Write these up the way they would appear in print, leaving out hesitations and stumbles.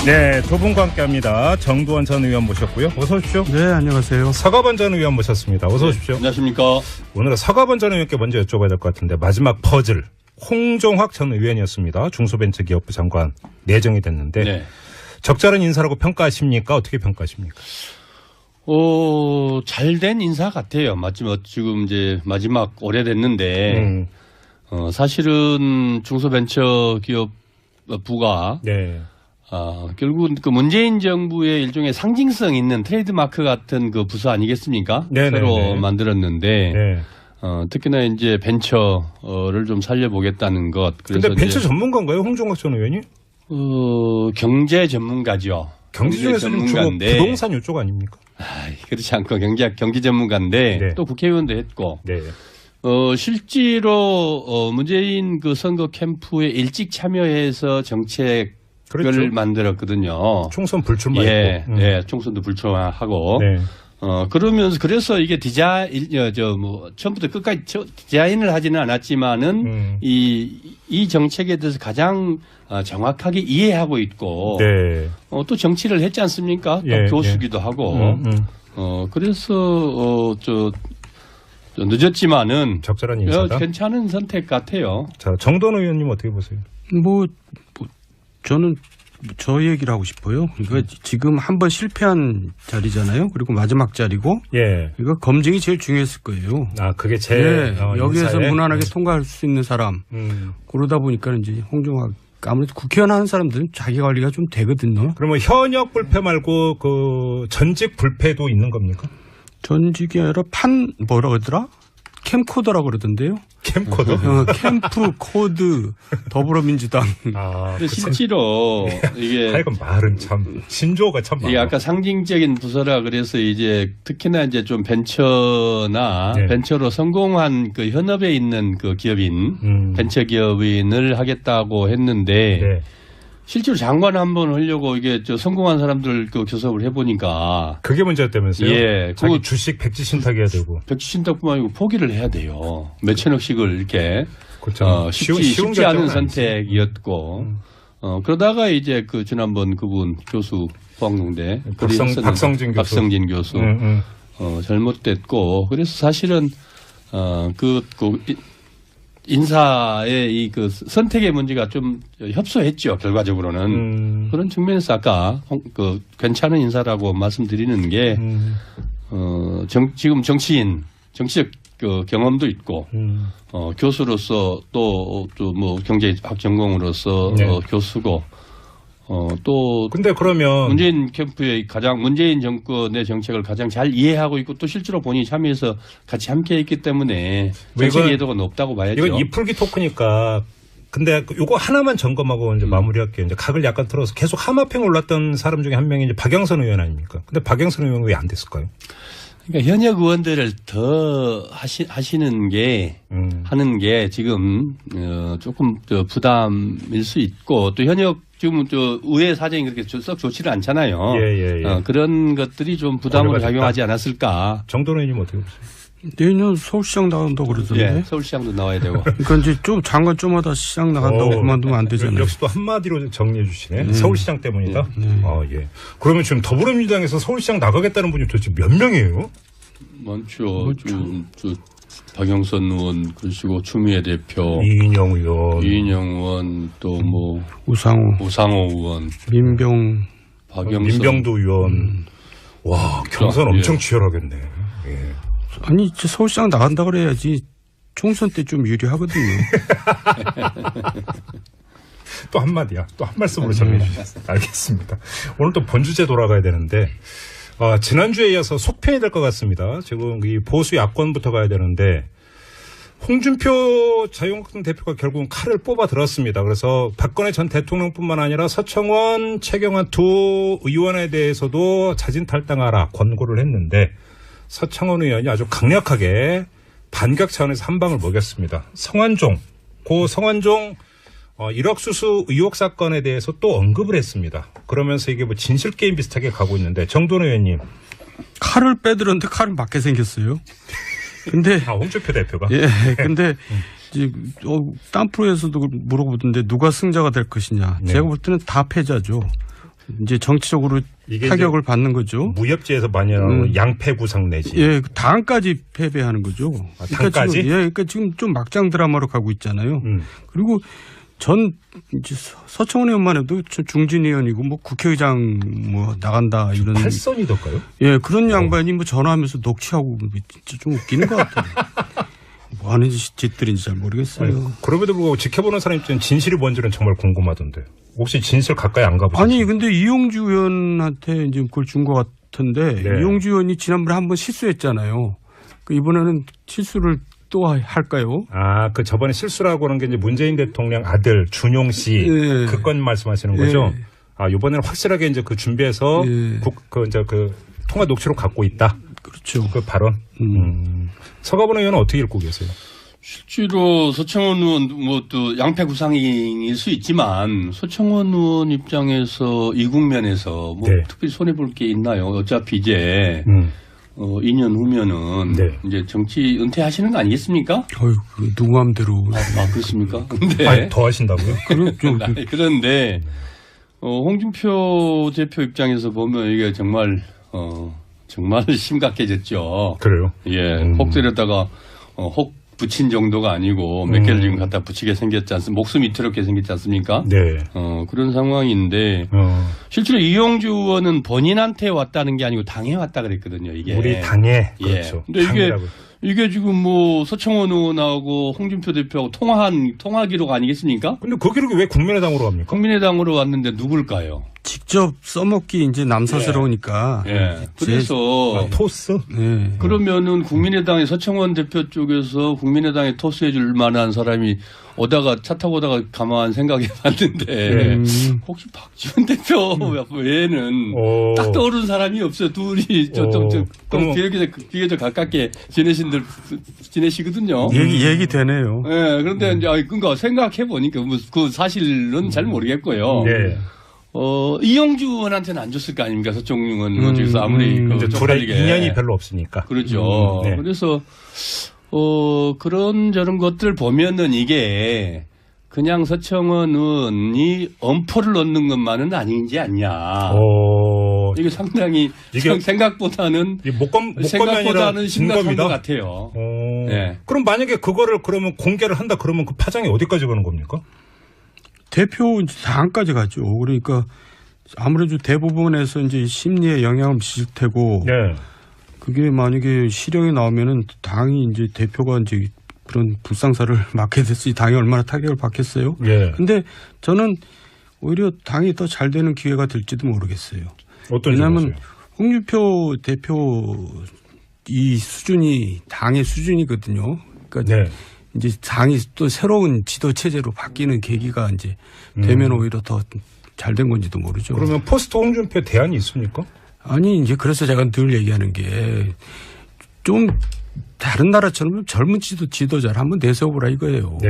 네, 두 분과 함께합니다. 정두원 전 의원 모셨고요. 어서 오십시오. 네, 안녕하세요. 서가번 전 의원 모셨습니다. 어서 오십시오. 안녕하십니까. 오늘은 서가번 전 의원께 먼저 여쭤봐야 될 것 같은데 마지막 퍼즐 홍종학 전 의원이었습니다. 중소벤처기업부 장관 내정이 됐는데 네. 적절한 인사라고 평가하십니까? 어떻게 평가하십니까? 잘된 인사 같아요. 마지막 지금 이제 마지막 오래됐는데 사실은 중소벤처기업부가 네. 결국은 그 문재인 정부의 일종의 상징성 있는 트레이드마크 같은 그 부서 아니겠습니까? 네네네. 새로 만들었는데 네. 특히나 이제 벤처를 좀 살려보겠다는 것. 그런데 벤처 전문가인가요, 홍종학 전 의원이? 경제 전문가죠. 경제 중에서 좀 주로 부동산 이쪽 아닙니까? 그렇지 않고 경기 전문가인데 네. 또 국회의원도 했고. 네. 실제로 문재인 그 선거 캠프에 일찍 참여해서 정책을 그렇죠. 만들었거든요. 총선 불출마했고. 예, 예, 총선도 불출마하고. 네. 그러면서 그래서 이게 처음부터 끝까지 디자인을 하지는 않았지만은 이 정책에 대해서 가장 정확하게 이해하고 있고. 네. 또 정치를 했지 않습니까? 또 예, 교수기도 하고. 그래서 늦었지만은 적절한 인사다. 괜찮은 선택 같아요. 자, 정돈 의원님 어떻게 보세요? 저는 저 얘기를 하고 싶어요. 그러니까 지금 한번 실패한 자리잖아요. 그리고 마지막 자리고. 예. 이거 검증이 제일 중요했을 거예요. 그게 제일 여기에서 인사에? 무난하게 통과할 수 있는 사람. 그러다 보니까 이제 홍종학 아무래도 국회의원 하는 사람들은 자기 관리가 좀 되거든요. 그러면 현역 불패 말고 그 전직 불패도 있는 겁니까? 전직이 아니라 뭐라 그러더라? 캠코더라고 그러던데요. 캠코더? 캠프 코드 더불어민주당. 근데 실제로 이게 하여간 말은 참 신조어가 참 많아. 이게 아까 상징적인 부서라 그래서 이제 특히나 이제 좀 벤처나 네. 벤처로 성공한 그 현업에 있는 그 기업인 벤처 기업인을 하겠다고 했는데 네. 실제로 장관 한번 하려고 이게 성공한 사람들 그 교섭을 해보니까 그게 문제였다면서요? 예, 자기 주식 백지 신탁해야 되고. 백지 신탁뿐만 아니고 포기를 해야 돼요. 몇천억씩을 이렇게 쉽지 않은 선택이었고 그러다가 이제 그 지난번 그분 교수 포항공대 박성진 교수 잘못됐고 그래서 사실은 인사의 이 그 선택의 문제가 좀 협소했죠. 결과적으로는 그런 측면에서 아까 괜찮은 인사라고 말씀드리는 게 지금 정치적 그 경험도 있고 교수로서 또 뭐 경제학 전공으로서 네. 교수고 또 근데 그러면 문재인 정권의 정책을 가장 잘 이해하고 있고 또 실제로 본인이 참여해서 같이 함께했기 때문에 정책 이해도가 높다고 봐야죠. 이건 이풀기 토크니까. 근데 요거 하나만 점검하고 이제 마무리할게요. 이제 각을 약간 틀어서 계속 하마평 올랐던 사람 중에 한 명이 이제 박영선 의원 아닙니까? 근데 박영선 의원 왜 안 됐을까요? 그러니까 현역 의원들을 더 하는 게 지금 조금 부담일 수 있고 또 현역 지금 의회 사정이 그렇게 썩 좋지는 않잖아요. 예. 그런 것들이 좀 부담으로 작용하지 않았을까. 정돈 의원님 어떻게 보세요? 내년 서울시장 나간다고 그러던데. 예, 서울시장도 나와야 되고. 그러니까 이제 좀 장관 좀마다 시장 나간다고 그만두면 안 되잖아요. 역시 또 한마디로 정리해 주시네. 서울시장 때문이다. 예. 그러면 지금 더불어민주당에서 서울시장 나가겠다는 분이 도대체 몇 명이에요? 많죠. 박영선 의원 그러시고 추미애 대표, 이인영 의원 또 뭐 우상호 의원, 민병도 의원. 와, 경선 엄청 치열하겠네. 예. 아니 이제 서울시장 나간다 그래야지 총선 때 좀 유리하거든요. 또 한마디야. 또 한 말씀으로 정리해 주셨어요. 알겠습니다. 오늘 또 본주제 돌아가야 되는데 지난주에 이어서 속편이 될 것 같습니다. 지금 이 보수 야권부터 가야 되는데 홍준표 자유한국당 대표가 결국은 칼을 뽑아 들었습니다. 그래서 박근혜 전 대통령뿐만 아니라 서청원, 최경환 두 의원에 대해서도 자진 탈당하라 권고를 했는데 서청원 의원이 아주 강력하게 반격 차원에서 한 방을 먹였습니다. 성완종 1억 수수 의혹 사건에 대해서 또 언급을 했습니다. 그러면서 이게 뭐 진실 게임 비슷하게 가고 있는데 정돈 의원님. 칼을 빼들었는데 칼은 맞게 생겼어요. 근데 홍준표 대표가. 예. 근데 이제 딴 프로에서도 물어보던데 누가 승자가 될 것이냐. 네. 제가 볼 때는 다 패자죠. 이제 정치적으로 타격을 받는 거죠. 무협지에서 많이 나오는 양패구상 내지. 예, 당까지 패배하는 거죠. 아, 당까지? 그러니까 지금 좀 막장 드라마로 가고 있잖아요. 그리고 전 이제 서청원 의원만 해도 중진 의원이고 뭐 국회의장 뭐 나간다 이런 8선이던가요? 예, 그런 양반이 뭐 전화하면서 녹취하고 진짜 좀 웃기는 것 같아요. 뭐 하는 짓들인지 잘 모르겠어요. 아니, 그럼에도 불구하고 지켜보는 사람 입장에 진실이 뭔지는 정말 궁금하던데. 혹시 진실 가까이 안 가보셨어요? 아니 근데 이용주 의원한테 이제 그걸 준 것 같은데 네. 이용주 의원이 지난번에 한번 실수했잖아요. 그 이번에는 실수를 또 할까요? 아, 그 저번에 실수라고 하는 게 이제 문재인 대통령 아들 준용 씨 예. 그 건 말씀하시는 거죠? 예. 아, 이번에는 확실하게 이제 그 준비해서 예. 그 통화 녹취록 갖고 있다. 그렇죠. 그 발언. 서가본 의원은 어떻게 읽고 계세요? 실제로 서청원 의원 뭐 또 양패구상일 수 있지만 서청원 의원 입장에서 이 국면에서 뭐 네. 특별히 손해 볼 게 있나요? 어차피 이제 2년 후면은 네. 이제 정치 은퇴하시는 거 아니겠습니까? 어휴, 누구 맘대로. 아 그렇습니까? 근데 아니, 더 하신다고요? 그렇죠. 아니, 그런데 홍준표 대표 입장에서 보면 이게 정말 정말 심각해졌죠. 그래요? 예, 혹 때렸다가 혹 붙인 정도가 아니고 몇 개를 지금 갖다 붙이게 생겼지 않습니까? 목숨이 이렇게 생겼지 않습니까? 네. 그런 상황인데 실제로 이용주 의원은 본인한테 왔다는 게 아니고 당에 왔다 그랬거든요. 이게 우리 당에 예. 그렇죠. 근데 당이라고. 이게 지금 뭐 서청원 의원하고 홍준표 대표하고 통화 기록 아니겠습니까? 근데 그 기록이 왜 국민의당으로 갑니까? 국민의당으로 왔는데 누굴까요? 직접 써먹기 이제 남사스러우니까. 예. 그래서 토스? 예. 그러면은 국민의당의 서청원 대표 쪽에서 국민의당에 토스해 줄 만한 사람이 오다가 차 타고 오다가 가만 생각해 봤는데 혹시 박지원 대표 외에는 딱 떠오르는 사람이 없어요. 둘이 좀 비교적 가깝게 지내시거든요. 얘기 되네요. 예, 그런데 이제 그러니까 생각해 보니까 그 사실은 잘 모르겠고요. 네. 이용주 의원한테는 안 줬을 거 아닙니까? 서청원 의원 쪽에서 아무리 이제 둘의 인연이 별로 없으니까. 그렇죠. 네. 그래서 그런 저런 것들 보면은 이게 그냥 서청원 의원이 엄포를 넣는 것만은 아니지 않냐. 이게 상당히 생각보다는 목검이 심각한 것 같아요. 네. 그럼 만약에 그거를 그러면 공개를 한다 그러면 그 파장이 어디까지 가는 겁니까? 대표 당까지 가죠. 그러니까 아무래도 대부분에서 이제 심리에 영향을 미칠 테고. 네. 그게 만약에 실형이 나오면은 당이 이제 대표가 이제 그런 불상사를 맡게 됐으니 당이 얼마나 타격을 받겠어요. 예. 근데 저는 오히려 당이 더 잘 되는 기회가 될지도 모르겠어요. 왜냐하면 홍준표 대표 이 수준이 당의 수준이거든요. 그러니까 네. 이제 당이 또 새로운 지도 체제로 바뀌는 계기가 이제 되면 오히려 더 잘 된 건지도 모르죠. 그러면 포스트 홍준표 대안이 있습니까? 아니 이제 그래서 제가 늘 얘기하는 게 좀 다른 나라처럼 젊은 지도자를 한번 내세워보라 이거예요. 네.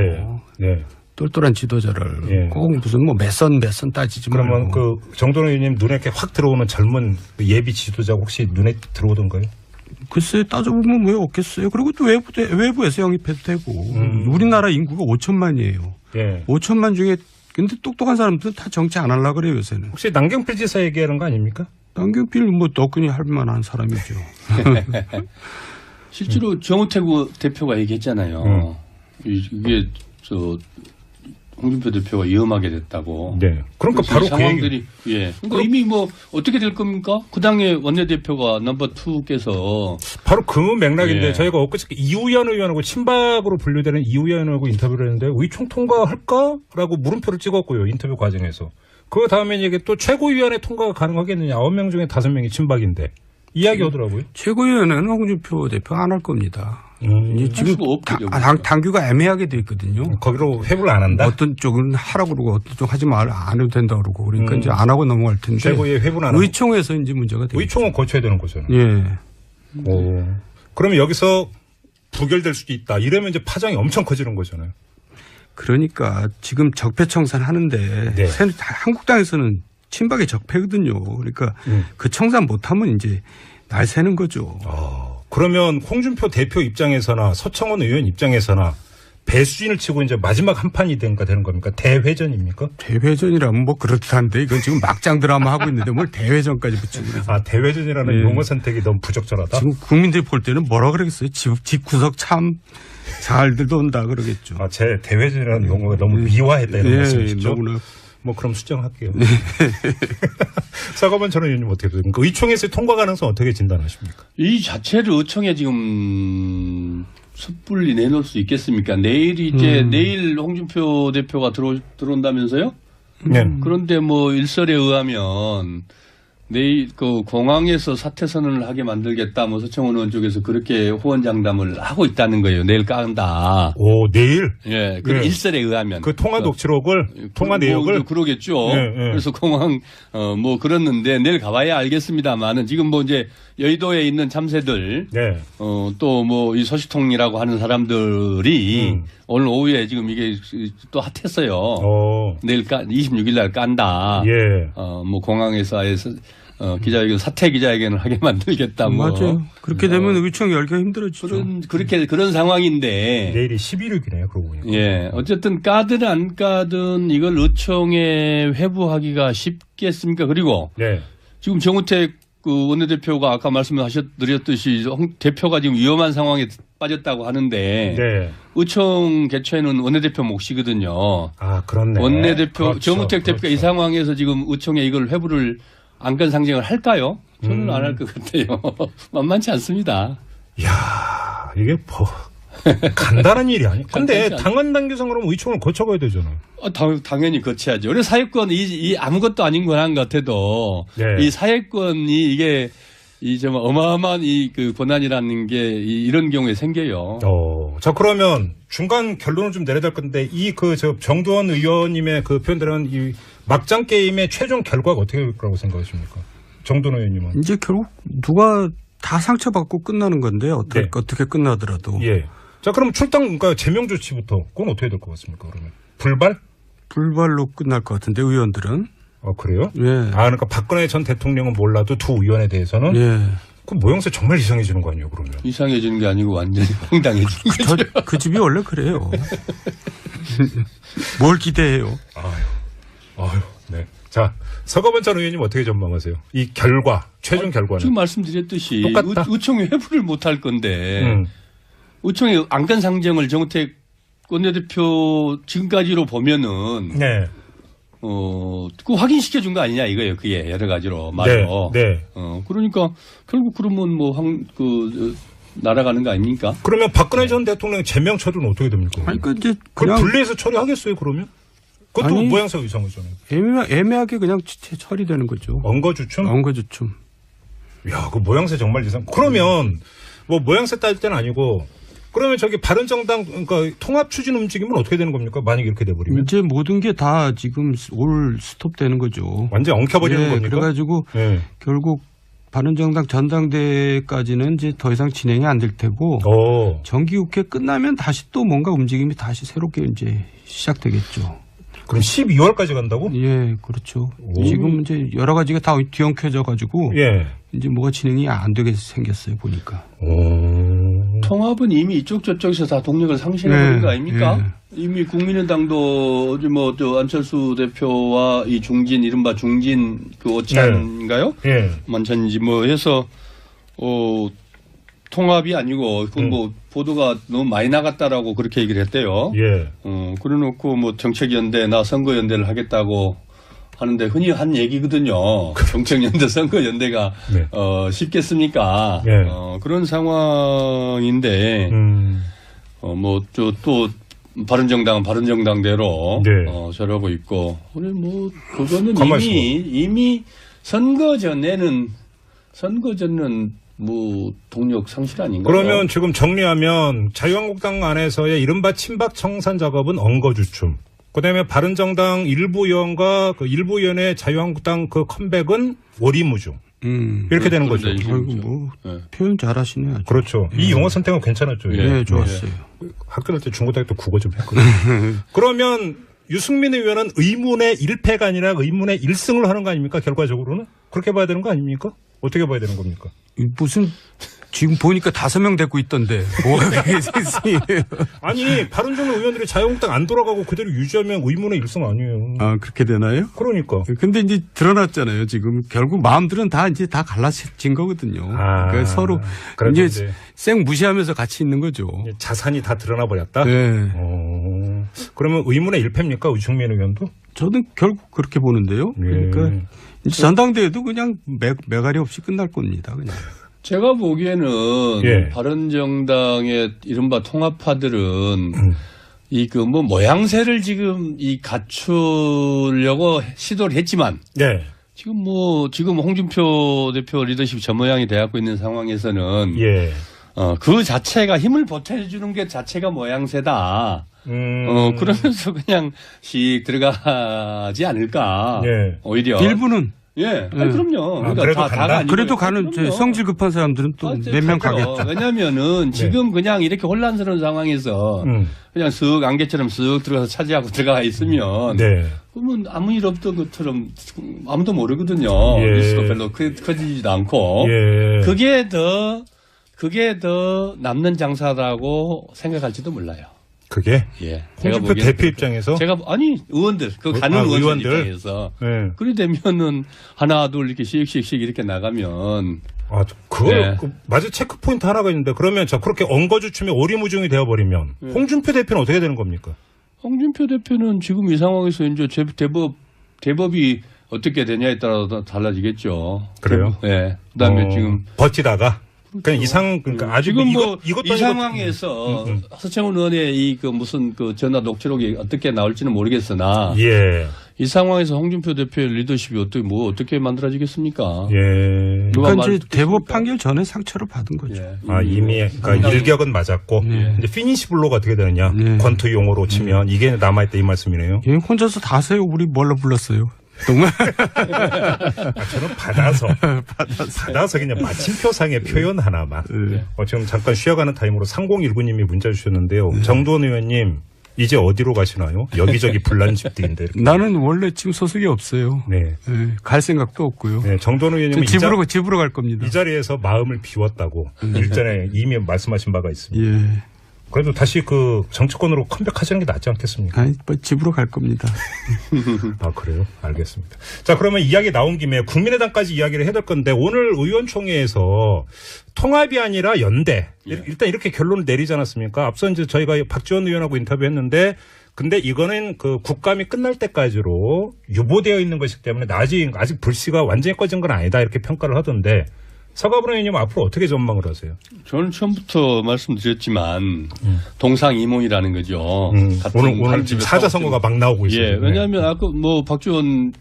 네. 똘똘한 지도자를 네. 꼭 무슨 뭐 몇 선 따지지 말고. 그러면 그 정도는 의원님 눈에 이렇게 확 들어오는 젊은 예비 지도자 혹시 눈에 들어오던가요? 글쎄 따져보면 왜 없겠어요. 그리고 또 외부에서 영입해도 되고. 우리나라 인구가 5천만이에요. 예. 5천만 중에 근데 똑똑한 사람들은 다 정치 안 하려고 그래요 요새는. 혹시 남경필 지사 얘기하는 거 아닙니까? 남경필 뭐 너끈히 할 만한 사람이죠. 실제로 정우택 대표가 얘기했잖아요. 이게 홍준표 대표가 위험하게 됐다고. 네. 그러니까 바로 상황들이 예. 그러니까 이미 뭐 어떻게 될 겁니까? 그 당의 원내대표가 넘버 2께서 바로 그 맥락인데 예. 저희가 엊그저께 이우현 의원하고 친박으로 분류되는 이우현 의원하고 인터뷰를 했는데 의총 통과할까라고 물음표를 찍었고요. 인터뷰 과정에서. 그 다음에 이게 또 최고위원회 통과가 가능하겠느냐. 9명 중에 5명이 친박인데 이야기 하더라고요. 최고위원회는 홍준표 대표 안 할 겁니다. 이제 지금 당규가 애매하게 돼 있거든요. 거기로 회부를 안 한다? 어떤 쪽은 하라고 그러고 어떤 쪽 하지 말 안 해도 된다 그러고 그러니까 이제 안 하고 넘어갈 텐데. 최고위에 회부는 안 하고. 의총에서 이제 문제가 되죠. 의총은 거쳐야 되는 거잖아요. 예. 그러면 여기서 부결될 수도 있다. 이러면 이제 파장이 엄청 커지는 거잖아요. 그러니까 지금 적폐청산 하는데 네. 한국당에서는 친박의 적폐거든요. 그러니까 그 청산 못하면 이제 날 새는 거죠. 그러면 홍준표 대표 입장에서나 서청원 의원 입장에서나 배수진을 치고 이제 마지막 한 판이 되는 겁니까? 대회전입니까? 대회전이라면 뭐 그렇다는데 이건 지금 막장 드라마 하고 있는데 뭘 대회전까지 붙이고 그러죠. 아, 대회전이라는 네. 용어 선택이 너무 부적절하다? 지금 국민들이 볼 때는 뭐라 그러겠어요? 집 구석 참 잘들 돈다 그러겠죠. 아, 제 대회전이라는 용어가 너무 미화했다 이런 말씀이시죠? 너무나. 뭐 그럼 수정할게요. 사과반 전 의원님 어떻게 보십니까? 의총에서의 통과 가능성 어떻게 진단하십니까? 이 자체를 의총에 지금 섣불리 내놓을 수 있겠습니까? 내일 이제 내일 홍준표 대표가 들어온다면서요? 네. 그런데 뭐 일설에 의하면 내일 그 공항에서 사퇴 선언을 하게 만들겠다. 뭐 서청원 의원 쪽에서 그렇게 호언장담을 하고 있다는 거예요. 내일 깐다. 오, 내일? 예, 그 네. 일설에 의하면 그 통화 녹취록을, 통화 내역을? 뭐 그러겠죠. 네, 네. 그래서 공항 뭐 그랬는데 내일 가봐야 알겠습니다만은 지금 뭐 이제 여의도에 있는 참새들 네. 또 뭐 이 소식통이라고 하는 사람들이 오늘 오후에 지금 이게 또 핫했어요. 내일 26일 날 깐다. 예. 뭐 공항에서 아예 기자회견 사퇴 기자회견을 하게 만들겠다. 뭐. 맞아요. 그렇게 되면 의총 열기가 힘들어지죠. 그런 상황인데. 내일이 11일이네요. 그러고 보니까. 예. 어쨌든 까든 안 까든 이걸 의총에 회부하기가 쉽겠습니까? 그리고 네. 지금 정우택 그 원내대표가 아까 말씀드렸듯이 대표가 지금 위험한 상황에 빠졌다고 하는데 네. 의총 개최는 원내대표 몫이거든요. 아, 그렇네. 원내대표 그렇죠. 정우택 대표가 이 상황에서 지금 의총에 이걸 회부를 안건 상정을 할까요? 저는 안 할 것 같아요. 만만치 않습니다. 이야, 이게 간단한 일이 아니에요. 근데 당헌 당규상 그러면 의총을 거쳐가야 되잖아요. 당연히 거쳐야죠. 그래서 사회권 이 아무것도 아닌 권한 같아도 네. 이 사회권이 이게 이 정말 어마어마한 이 그 권한이라는 게 이런 경우에 생겨요. 자, 그러면 중간 결론을 좀 내려야 될 건데 정두원 의원님의 그 표현들은 이 막장 게임의 최종 결과가 어떻게 될 거라고 생각하십니까? 정두원 의원님은. 이제 결국 누가 다 상처받고 끝나는 건데 네. 어떻게 끝나더라도. 예. 자, 그럼 출당, 그러니까 제명 조치부터 그건 어떻게 될 것 같습니까? 그러면 불발로 끝날 것 같은데 의원들은. 그래요? 예. 그러니까 박근혜 전 대통령은 몰라도 두 의원에 대해서는 예. 그 모양새 정말 이상해지는 거 아니에요, 그러면? 이상해지는 게 아니고 완전히 황당해지는 거죠. 그 집이 원래 그래요. 뭘 기대해요? 아유, 네. 자, 서거번 전 의원님 어떻게 전망하세요? 이 최종 결과는? 지금 말씀드렸듯이 똑같다? 의총이 회부를 못 할 건데 의총의 안건 상정을 정우택 원내대표 지금까지로 보면은 네. 그 확인시켜 준 거 아니냐 이거예요. 그게 여러 가지로 말로. 네. 그러니까 결국 그러면 뭐 날아가는 거 아닙니까? 그러면 박근혜 전 대통령 제명 처리는 어떻게 됩니까? 아니, 이제 그걸 분리해서 처리하겠어요, 그러면? 그것도 아니, 모양새 이상하잖아요. 애매하게 그냥 처리되는 거죠. 언거주춤? 언거주춤. 야, 그 모양새 정말 이상. 그러면 뭐 모양새 따질 때는 아니고 그러면 저기 바른정당 그러니까 통합 추진 움직임은 어떻게 되는 겁니까? 만약 이렇게 돼버리면 이제 모든 게 다 지금 올 스톱되는 거죠. 완전 엉켜버리는 네, 겁니까? 그래가지고 결국 바른정당 전당대회까지는 이제 더 이상 진행이 안 될 테고 정기국회 끝나면 다시 또 뭔가 움직임이 다시 새롭게 이제 시작되겠죠. 그럼 12월까지 간다고? 예, 그렇죠. 지금 이제 여러 가지가 다 뒤엉켜져 가지고 이제 뭐가 진행이 안 되게 생겼어요 보니까. 통합은 이미 이쪽 저쪽에서 다 동력을 상실해버린 거 아닙니까? 이미 국민의당도 어제 뭐 안철수 대표와 이 이른바 중진 그 오찬인가요? 만찬인지 뭐 해서 통합이 아니고 그건 뭐 보도가 너무 많이 나갔다라고 그렇게 얘기를 했대요. 그래놓고 뭐 정책연대나 선거연대를 하겠다고 하는데 흔히 한 얘기거든요. 정책연대, 선거연대가 쉽겠습니까? 그런 상황인데 뭐 또 바른정당은 바른정당대로 저러고 있고 우리 뭐 그거는 이미 선거 전에는 뭐 동력 상실 아닌가요? 그러면 지금 정리하면 자유한국당 안에서의 이른바 친박 청산 작업은 언거주춤. 그다음에 바른정당 일부 의원과 그 일부 의원의 자유한국당 그 컴백은 오리무중. 이렇게 되는 거죠. 뭐 표현 잘하시네요. 아주. 그렇죠. 이 용어 선택은 괜찮았죠. 네, 좋았어요. 학교 다닐 때 중고등학교 때 국어 좀 했거든요. 그러면 유승민 의원은 의문의 1패가 아니라 의문의 1승을 하는 거 아닙니까? 결과적으로는? 그렇게 봐야 되는 거 아닙니까? 어떻게 봐야 되는 겁니까? 무슨 지금 보니까 5명 데리고 있던데. 뭐가 그게 셋이에요. 아니, 바른정당 의원들이 자유한국당 안 돌아가고 그대로 유지하면 의문의 일성 아니에요. 아, 그렇게 되나요? 그러니까. 근데 이제 드러났잖아요. 지금 결국 마음들은 다 이제 다 갈라진 거거든요. 그러니까 서로 이제 쌩 무시하면서 같이 있는 거죠. 자산이 다 드러나 버렸다? 네. 그러면 의문의 일패입니까? 우청민 의원도? 저는 결국 그렇게 보는데요. 그러니까 이제 전당대회도 그냥 매가리 없이 끝날 겁니다. 그냥. 제가 보기에는 예. 바른정당의 이른바 통합파들은 이 그 뭐 모양새를 지금 이 갖추려고 시도를 했지만 네. 지금 홍준표 대표 리더십이 저 모양이 돼갖고 있는 상황에서는 예. 그 자체가 힘을 보태주는 게 자체가 모양새다. 그러면서 그냥 씩 들어가지 않을까. 예. 오히려. 일부는. 예. 아니, 그럼요. 그러니까 그래도 간다? 그래도 가는 성질 급한 사람들은 또 몇 명 가겠죠. 왜냐면은 지금 그냥 이렇게 혼란스러운 상황에서 그냥 쓱 안개처럼 쓱 들어가서 차지하고 들어가 있으면 네. 그러면 아무 일 없던 것처럼 아무도 모르거든요. 예. 뉴스가 별로 커지지도 않고. 예. 그게 더 남는 장사라고 생각할지도 몰라요. 그게? 예. 홍준표 대표 입장에서? 의원들, 가는 의원들 입장에서. 네. 그래 되면은 하나, 둘 이렇게 씩씩씩 이렇게 나가면. 맞아, 체크포인트 하나가 있는데, 그러면 그렇게 엉거주춤에 오리무중이 되어버리면, 홍준표 대표는 어떻게 되는 겁니까? 홍준표 대표는 지금 이 상황에서 이제 대법이 어떻게 되냐에 따라 달라지겠죠. 그래요? 예. 그 다음에 지금. 버티다가? 그러니까 아주 지금 이것도 이 상황에서 서청원 의원의 무슨 전화 녹취록이 어떻게 나올지는 모르겠으나 예. 이 상황에서 홍준표 대표의 리더십이 어떻게 만들어지겠습니까? 예. 그러니까 이제 대법 판결 전에 상처를 받은 거죠. 예. 이미 그러니까 일격은 맞았고 이제 피니시 블로가 어떻게 되느냐? 권투 용어로 치면 이게 남아있다 이 말씀이네요. 예, 혼자서 다 하세요. 우리 뭘로 불렀어요? 정말. 저는 받아서 그냥 마침표상의 표현 하나만. 지금 잠깐 쉬어가는 타임으로 3019님이 문자 주셨는데요. 정두원 의원님 이제 어디로 가시나요? 여기저기 불난 집들인데. 나는 원래 지금 소속이 없어요. 네. 갈 생각도 없고요. 네, 정두원 의원님은 집으로 갈 겁니다. 이 자리에서 마음을 비웠다고 일전에 이미 말씀하신 바가 있습니다. 예. 그래도 다시 정치권으로 컴백하시는 게 낫지 않겠습니까? 아니, 집으로 갈 겁니다. 그래요? 알겠습니다. 자, 그러면 이야기 나온 김에 국민의당까지 이야기를 해야 될 건데 오늘 의원총회에서 통합이 아니라 연대. 일단 이렇게 결론을 내리지 않았습니까? 앞서 이제 저희가 박지원 의원하고 인터뷰했는데 근데 이거는 국감이 끝날 때까지로 유보되어 있는 것이기 때문에 아직 불씨가 완전히 꺼진 건 아니다 이렇게 평가를 하던데 서가분 의원님 앞으로 어떻게 전망을 하세요? 저는 처음부터 말씀드렸지만 동상이몽이라는 거죠. 오늘 지금 사자선거가 막 나오고 있어요. 예, 왜냐하면 아까 박지원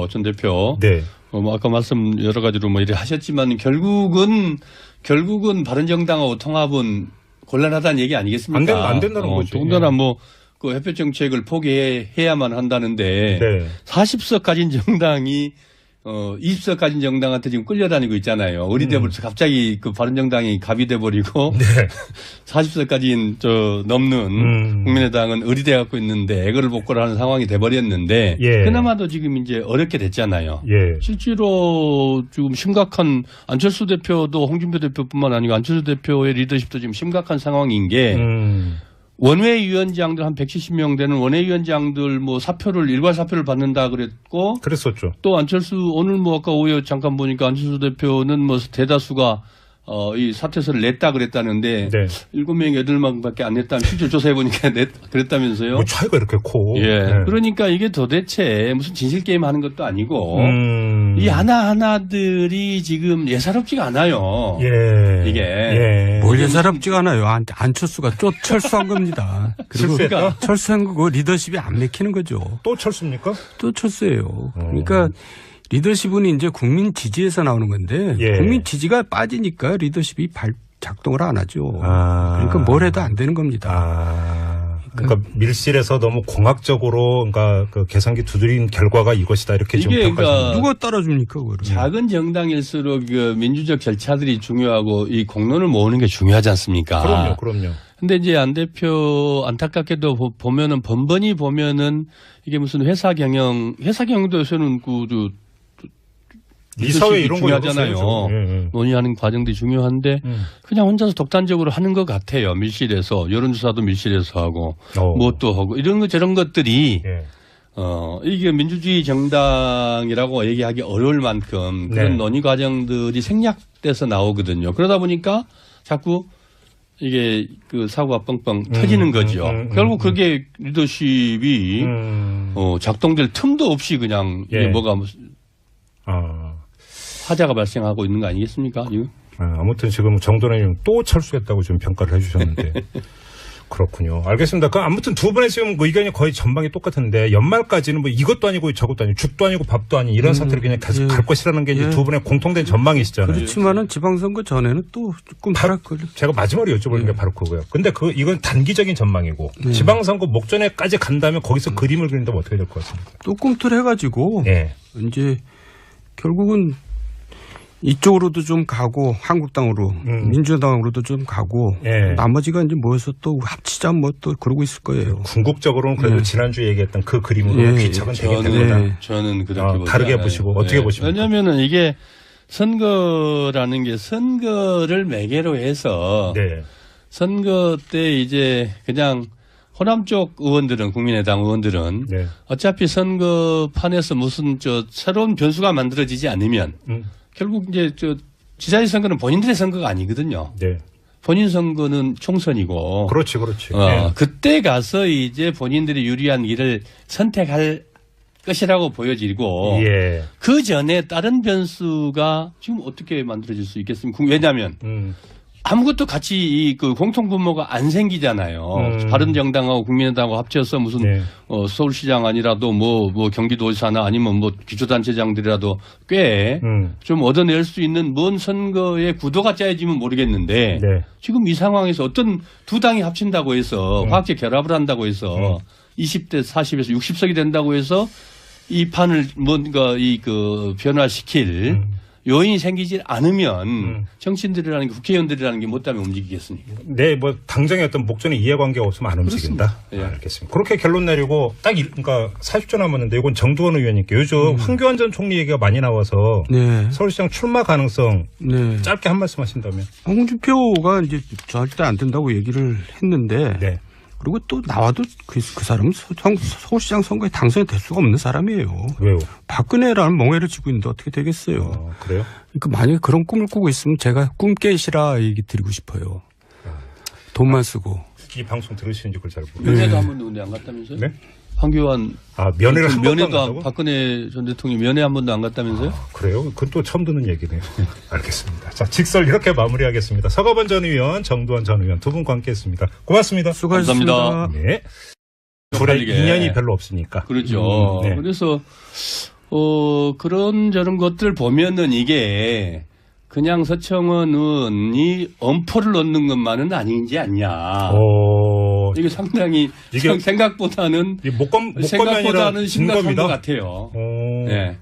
전 대표, 네, 아까 말씀 여러 가지로 이렇게 하셨지만 결국은 바른정당하고 통합은 곤란하다는 얘기 아니겠습니까? 안 된다는 거죠. 더군다나 햇볕 정책을 포기해야만 한다는데 네. 40석 가진 정당이 20석 가진 정당한테 지금 끌려다니고 있잖아요. 어리대버려서 갑자기 바른정당이 갑이 돼버리고 네. 40석 가진 넘는 국민의당은 어리대 갖고 있는데 애거를 복구를 하는 상황이 돼버렸는데 그나마도 지금 이제 어렵게 됐잖아요. 실제로 지금 심각한 안철수 대표도 홍준표 대표뿐만 아니고 안철수 대표의 리더십도 지금 심각한 상황인 게 원외위원장들 한 170명 되는 원외위원장들 사표를 일괄 사표를 받는다 그랬었죠. 또 안철수 오늘 아까 오후에 잠깐 보니까 안철수 대표는 대다수가 이 사퇴서를 냈다 그랬다는데 7명 8명밖에 안 냈다면 실제 조사해 보니까 그랬다면서요. 차이가 이렇게 커. 예. 그러니까 이게 도대체 무슨 진실 게임 하는 것도 아니고 이 하나하나들이 지금 예사롭지가 않아요. 이게 뭘 예사롭지가 않아요. 안철수가 철수한 겁니다. 그리고 철수한 거고 리더십이 안 맥히는 거죠. 또 철수입니까? 또 철수예요. 그러니까 리더십은 이제 국민 지지에서 나오는 건데 국민 지지가 빠지니까 리더십이 작동을 안 하죠. 그러니까 뭘 해도 안 되는 겁니다. 그러니까 밀실에서 너무 공학적으로 계산기 두드린 결과가 이것이다 이렇게 지금 평가하십니다. 누가 따라줍니까? 그걸. 작은 정당일수록 민주적 절차들이 중요하고 이 공론을 모으는 게 중요하지 않습니까? 그럼요. 근데 이제 안 대표 안타깝게도 번번이 보면은 이게 무슨 회사 경영도 요새는 이사회 이런 거 중요하잖아요. 논의하는 과정들이 중요한데 그냥 혼자서 독단적으로 하는 것 같아요. 밀실에서 여론조사도 밀실에서 하고 뭐 또 하고 이런 거 저런 것들이 이게 민주주의 정당이라고 얘기하기 어려울 만큼 그런 논의 과정들이 생략돼서 나오거든요. 그러다 보니까 자꾸 이게 그 사고가 뻥뻥 터지는 거죠. 결국 그게 리더십이 작동될 틈도 없이 그냥 이게 뭐가 화자가 발생하고 있는 거 아니겠습니까? 아무튼 지금 정도는 의원님 또 철수했다고 지금 평가를 해주셨는데 그렇군요. 알겠습니다. 그 아무튼 두 분의 지금 의견이 거의 전방이 똑같은데 연말까지는 뭐 이것도 아니고 저것도 아니고 죽도 아니고 밥도 아닌 이런 상태로 그냥 계속 갈 것이라는 게 이제 두 분의 공통된 전망이시잖아요. 그렇지만은 지방선거 전에는 또 꿈꾸락거려. 제가 마지막으로 여쭤보는 게 바로 그거예요. 근데 이건 단기적인 전망이고 지방선거 목전에까지 간다면 거기서 그림을 그린다면 어떻게 될 것 같습니까? 또 꿈틀해가지고 이제 결국은 이쪽으로도 좀 가고 한국당으로 민주당으로도 좀 가고 나머지가 이제 모여서 또 합치자 뭐 또 그러고 있을 거예요. 궁극적으로는 그래도 지난주에 얘기했던 그 그림으로 귀착은 되겠다. 저는 그렇게 보지 다르게 않아요. 보시고 어떻게 보십니까? 왜냐하면은 이게 선거라는 게 선거를 매개로 해서 선거 때 이제 그냥 호남 쪽 의원들은 국민의당 의원들은 어차피 선거판에서 무슨 새로운 변수가 만들어지지 않으면 결국 이제 지자체 선거는 본인들의 선거가 아니거든요. 본인 선거는 총선이고. 그렇지. 그때 가서 이제 본인들이 유리한 길을 선택할 것이라고 보여지고 그 전에 다른 변수가 지금 어떻게 만들어질 수 있겠습니까? 왜냐하면 아무것도 같이 그 공통 분모가 안 생기잖아요. 바른정당하고 국민의당하고 합쳐서 무슨 서울시장 아니라도 뭐 경기도지사나 아니면 뭐 기초단체장들이라도 꽤 좀 얻어낼 수 있는 뭔 선거의 구도가 짜여지면 모르겠는데 지금 이 상황에서 어떤 두 당이 합친다고 해서 화학적 결합을 한다고 해서 20대 40에서 60석이 된다고 해서 이 판을 뭔가 변화시킬 요인이 생기지 않으면 정치인들이라는 게 국회의원들이라는 게 뭐 때문에 움직이겠습니까? 뭐 당정의 어떤 목전에 이해관계가 없으면 안 움직인다. 알겠습니다. 그렇게 결론 내리고 딱 그러니까 40초 남았는데 이건 정두원 의원님께 요즘 황교안 전 총리 얘기가 많이 나와서 서울시장 출마 가능성 짧게 한 말씀 하신다면. 홍준표가 이제 절대 안 된다고 얘기를 했는데 그리고 또 나와도 그 사람은 서울시장 선거에 당선이 될 수가 없는 사람이에요. 왜요? 박근혜라는 멍해를 쥐고 있는데 어떻게 되겠어요? 그래요? 그러니까 만약에 그런 꿈을 꾸고 있으면 제가 꿈 깨시라 얘기 드리고 싶어요. 돈만 쓰고. 이 방송 들으시는지 그걸 잘 모르겠어요. 면회도 한 번도 안 갔다면서요? 황교안 면회를 한 번도 안 면회도 갔다고? 박근혜 전 대통령이 면회 한 번도 안 갔다면서요? 그래요? 그건 또 처음 듣는 얘기네요. 알겠습니다. 자, 직설 이렇게 마무리하겠습니다. 서가번 전 의원, 정두원 전 의원 두 분과 함께했습니다. 고맙습니다. 수고하셨습니다. 감사합니다. 네. 둘의 인연이 별로 없으니까. 그렇죠. 그래서 그런 저런 것들 보면은 이게 그냥 서청원 의원이 엄포를 넣는 것만은 아니지 않냐. 이게 상당히 생각보다는 생각보다는 심각한 것 같아요.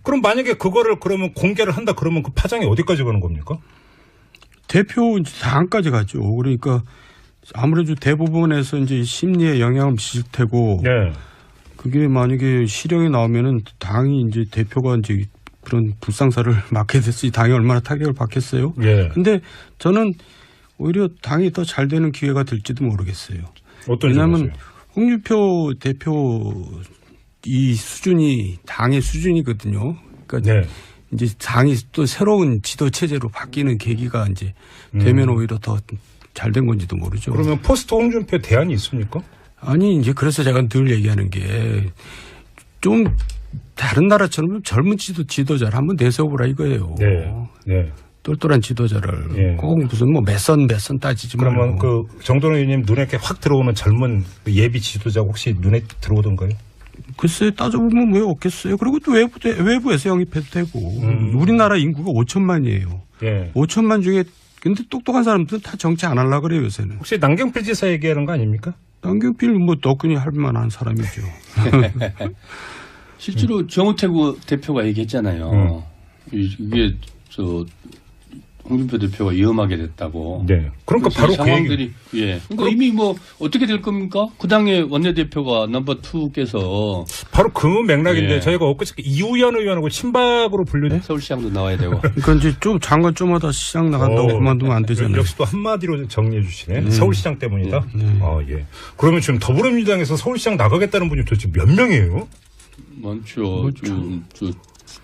그럼 만약에 그거를 그러면 공개를 한다 그러면 그 파장이 어디까지 가는 겁니까? 대표 당까지 가죠. 그러니까 아무래도 대부분에서 이제 심리에 영향을 미칠 테고 그게 만약에 실형이 나오면은 당이 이제 대표가 이제 그런 불상사를 맡게 됐으니 당이 얼마나 타격을 받겠어요. 근데 저는 오히려 당이 더 잘 되는 기회가 될지도 모르겠어요. 왜냐하면 홍준표 대표 이 수준이 당의 수준이거든요. 그러니까 이제 당이 또 새로운 지도 체제로 바뀌는 계기가 이제 되면 오히려 더 잘 된 건지도 모르죠. 그러면 포스트 홍준표 대안이 있습니까? 아니 이제 그래서 제가 늘 얘기하는 게 좀 다른 나라처럼 젊은 지도자를 한번 내세워보라 이거예요. 똘똘한 지도자를 꼭 무슨 뭐 몇 선 따지지 말고. 그러면 그 정도원 의원님 눈에 이렇게 확 들어오는 젊은 예비 지도자가 혹시 눈에 들어오던가요? 글쎄 따져보면 왜 없겠어요. 그리고 또 외부에서 영입해도 되고. 우리나라 인구가 5천만이에요. 5천만 중에 근데 똑똑한 사람들은 다 정치 안 하려고 그래요 요새는. 혹시 남경필 지사 얘기하는 거 아닙니까? 남경필 뭐 떡근히 할 만한 사람이죠. 실제로 정우택 대표가 얘기했잖아요. 이게 홍준표 대표가 위험하게 됐다고. 네. 그러니까 바로 상황들이 그 얘기. 예. 그러니까 이미 뭐 어떻게 될 겁니까? 그 당의 원내대표가 넘버 2께서 바로 그 맥락인데 예. 저희가 엊그저께 이우현 의원하고 친박으로 분류된 서울시장도 나와야 되고. 그러니까 이제 좀 장관 좀 하다 시장 나간다고 그만두면 안 되잖아요. 역시 또 한마디로 정리해 주시네. 서울시장 때문이다. 예. 그러면 지금 더불어민주당에서 서울시장 나가겠다는 분이 도대체 몇 명이에요? 많죠.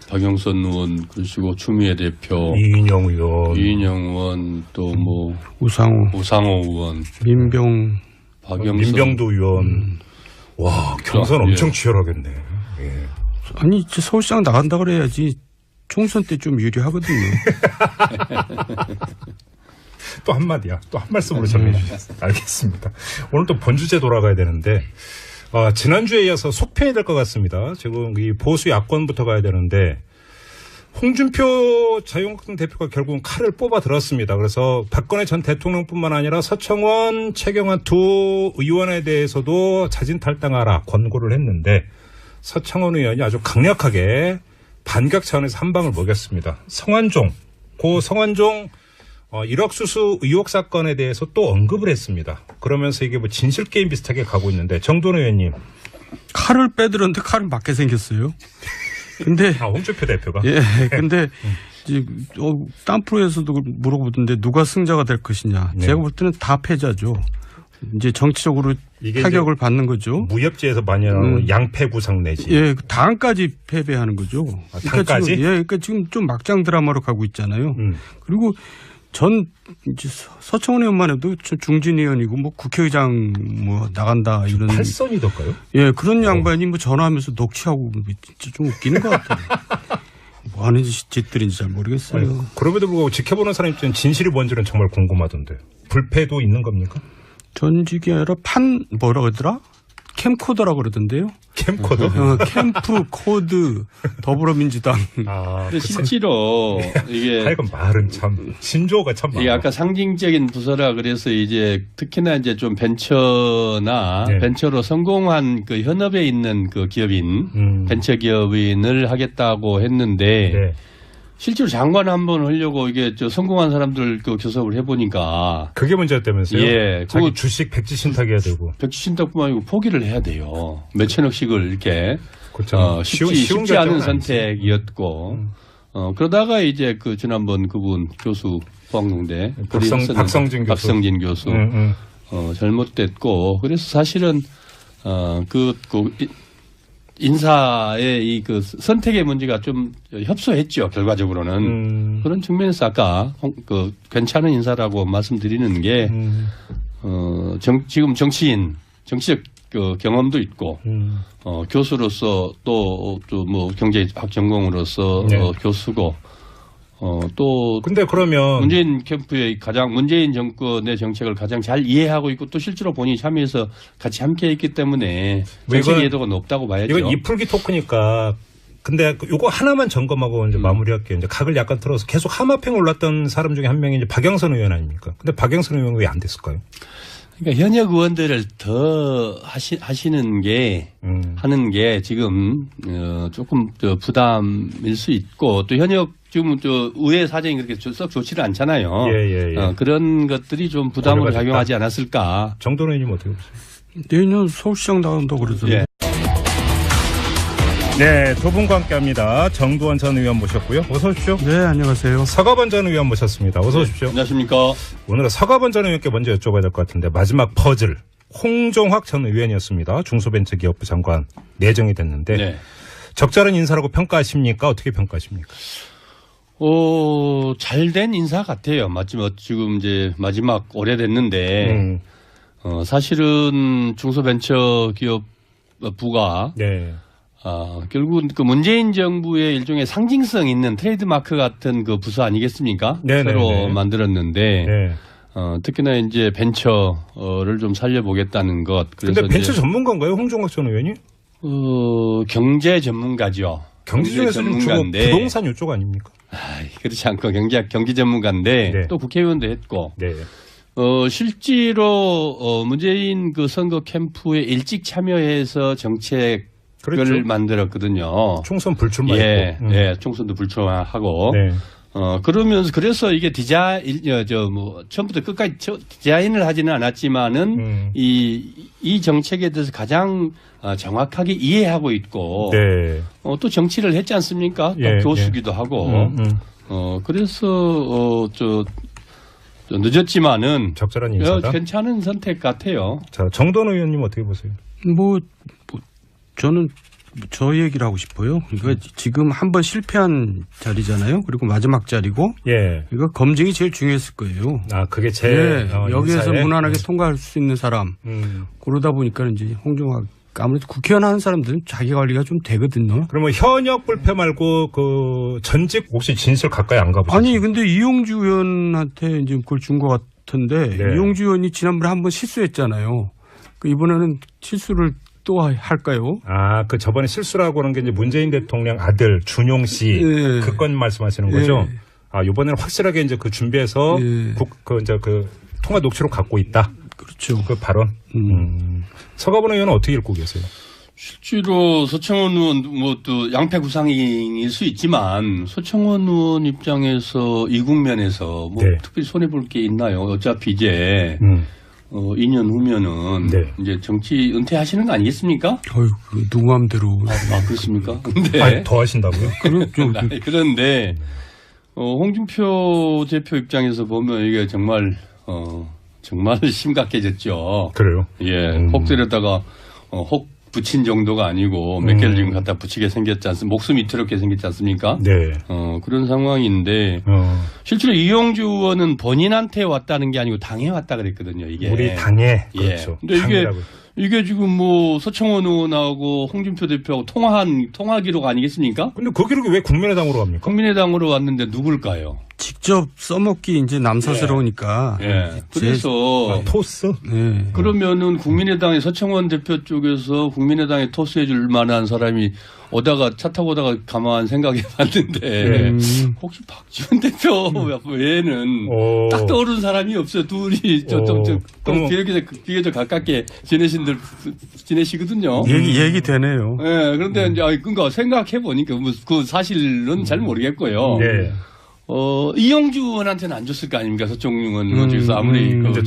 박영선 의원, 그리고 추미애 대표, 이인영 의원, 또 뭐 우상호 의원, 민병도 의원. 와, 경선 엄청 치열하겠네. 예. 아니, 이제 서울시장 나간다 그래야지 총선 때 좀 유리하거든요. 또 한마디야. 또 한 말씀으로 정리해 주셨어요. 알겠습니다. 오늘 또 본주제 돌아가야 되는데 지난주에 이어서 속편이 될 것 같습니다. 지금 이 보수 야권부터 가야 되는데 홍준표 자유한국당 대표가 결국은 칼을 뽑아 들었습니다. 그래서 박근혜 전 대통령뿐만 아니라 서청원, 최경환 두 의원에 대해서도 자진 탈당하라 권고를 했는데 서청원 의원이 아주 강력하게 반격 차원에서 한 방을 먹였습니다. 성완종 1억 수수 의혹 사건에 대해서 또 언급을 했습니다. 그러면서 이게 뭐 진실 게임 비슷하게 가고 있는데 정돈 의원님. 칼을 빼들었는데 칼은 맞게 생겼어요. 근데 홍준표 대표가. 예. 근데 이제 딴 프로에서도 물어보던데 누가 승자가 될 것이냐. 네. 제가 볼 때는 다 패자죠. 이제 정치적으로 타격을 받는 거죠. 무협지에서 많이 나오는 양패 구상 내지. 예, 당까지 패배하는 거죠. 당까지? 그러니까 지금 좀 막장 드라마로 가고 있잖아요. 그리고 이제 서청원 의원만 해도 중진 의원이고 뭐 국회의장 뭐 나간다 이런. 8선이던가요? 예, 그런 양반이 뭐 전화하면서 녹취하고 진짜 좀 웃기는 것 같아요. 뭐 하는 짓들인지 잘 모르겠어요. 아니, 그럼에도 불구하고 지켜보는 사람 입장에 진실이 뭔지는 정말 궁금하던데. 불패도 있는 겁니까? 전직이 아니라 뭐라 그러더라? 캠코더라고 그러던데요. 캠코더? 캠프 코드 더불어민주당. 근데 실제로 이게 하여간 말은 참 신조어가 참 많아. 이게 아까 상징적인 부서라 그래서 이제 특히나 이제 좀 벤처로 성공한 그 현업에 있는 그 기업인 벤처 기업인을 하겠다고 했는데 네. 실제로 장관 한번 하려고 이게 성공한 사람들 그 교섭을 해보니까 그게 문제였다면서요? 예, 자기 주식 백지 신탁해야 되고. 백지 신탁뿐만 아니고 포기를 해야 돼요. 몇천억씩을 이렇게 그렇죠. 쉽지 않은 선택이었고 그러다가 이제 그 지난번 그분 교수 포항동대 박성진 교수 잘못됐고 그래서 사실은 인사의 이 그 선택의 문제가 좀 협소했죠. 결과적으로는 그런 측면에서 아까 괜찮은 인사라고 말씀드리는 게 지금 정치적 그 경험도 있고 교수로서 또 뭐 경제학 전공으로서 네. 교수고 또 근데 그러면 문재인 캠프의 문재인 정권의 정책을 가장 잘 이해하고 있고 또 실제로 본인이 참여해서 같이 함께 했기 때문에 정책 이해도가 높다고 봐야죠. 이건 이풀기 토크니까. 근데 요거 하나만 점검하고 이제 마무리할게요. 이제 각을 약간 틀어서 계속 하마평 올랐던 사람 중에 한 명이 이제 박영선 의원 아닙니까? 근데 박영선 의원은 왜 안 됐을까요? 그러니까 현역 의원들을 더 하는 게 지금 조금 부담일 수 있고 또 현역 지금 의회 사정이 그렇게 썩 좋지는 않잖아요. 예. 그런 것들이 좀 부담으로 작용하지 않았을까. 정돈 의원님 어떻게 보세요? 내년 서울시장 나간다고 그러던데. 예. 네, 두 분과 함께합니다. 정두원 전 의원 모셨고요. 어서 오십시오. 네, 안녕하세요. 서가번 전 의원 모셨습니다. 어서 오십시오. 안녕하십니까. 오늘은 서가번 전 의원께 먼저 여쭤봐야 될 것 같은데 마지막 퍼즐 홍종학 전 의원이었습니다. 중소벤처기업부 장관 내정이 됐는데 네. 적절한 인사라고 평가하십니까? 어떻게 평가하십니까? 잘된 인사 같아요. 지금 이제 마지막 오래됐는데 사실은 중소벤처기업부가 네. 결국은 그 문재인 정부의 일종의 상징성 있는 트레이드마크 같은 그 부서 아니겠습니까? 네네네. 새로 만들었는데 네. 특히나 이제 벤처를 좀 살려보겠다는 것. 그런데 벤처 전문가인가요, 홍종학 전 의원이? 경제 전문가죠. 경제 중에서 좀 주로 부동산 이쪽 아닙니까? 그렇지 않고 경기 전문가인데 네. 또 국회의원도 했고. 네. 실제로 문재인 그 선거 캠프에 일찍 참여해서 정책을 그렇죠. 만들었거든요. 총선 불출마했고. 예, 총선도 불출마하고. 네. 그러면서 그래서 이게 처음부터 끝까지 디자인을 하지는 않았지만은 이 정책에 대해서 가장 정확하게 이해하고 있고 네. 또 정치를 했지 않습니까? 또 예, 교수기도 하고 그래서 늦었지만은 적절한 인사다. 괜찮은 선택 같아요. 자, 정돈 의원님 어떻게 보세요? 저는 저 얘기를 하고 싶어요. 그러니까 지금 한번 실패한 자리잖아요. 그리고 마지막 자리고. 예. 이거 검증이 제일 중요했을 거예요. 그게 제일 여기에서 인사에? 무난하게 통과할 수 있는 사람. 그러다 보니까 이제 홍종학 아무래도 국회의원 하는 사람들은 자기 관리가 좀 되거든요. 그러면 현역 불패 말고 그 전직 혹시 진술 가까이 안 가보셨어요? 아니 근데 이용주 의원한테 이제 그걸 준 것 같은데 네. 이용주 의원이 지난번에 한번 실수했잖아요. 이번에는 실수를 또 할까요? 그 저번에 실수라고 하는 게 이제 문재인 대통령 아들 준용 씨 예. 그 건 말씀하시는 거죠? 예. 이번에는 확실하게 이제 그 준비해서 예. 그 통화 녹취록 갖고 있다. 그렇죠. 그 발언. 서가본 의원은 어떻게 읽고 계세요? 실제로 서청원 의원 또 양패 구상일 수 있지만 서청원 의원 입장에서 이 국면에서 네. 특별히 손해 볼 게 있나요? 어차피 이제 2년 후면은 네. 이제 정치 은퇴하시는 거 아니겠습니까? 누구 마음대로. 그렇습니까? 근데 더 하신다고요? 그런데 홍준표 대표 입장에서 보면 이게 정말 심각해졌죠. 그래요? 예, 혹 때렸다가 혹 붙인 정도가 아니고 몇 개를 지금 갖다 붙이게 생겼지 않습니까? 목숨이 이렇게 생겼지 않습니까? 네. 그런 상황인데 실제로 이용주 의원은 본인한테 왔다는 게 아니고 당에 왔다 그랬거든요. 이게 우리 당에 예. 그렇죠. 근데 당이라고. 이게 지금 서청원 의원하고 홍준표 대표하고 통화 기록 아니겠습니까? 근데 그 기록이 왜 국민의당으로 갑니까? 국민의당으로 왔는데 누굴까요? 직접 써먹기 이제 남사스러우니까. 예. 그래서 토스? 네. 그러면은 국민의당의 서청원 대표 쪽에서 국민의당에 토스해줄 만한 사람이 오다가 차 타고 오다가 가만 생각해 봤는데 혹시 박지원 대표 외에는 딱 떠오르는 사람이 없어요. 둘이 좀 비교적 가깝게 지내시거든요. 얘기 되네요. 예, 그런데 이제 그러니까 생각해 보니까 그 사실은 잘 모르겠고요. 네. 이용주 의원한테는 안 줬을 거 아닙니까? 서청원 의원 쪽에서 아무리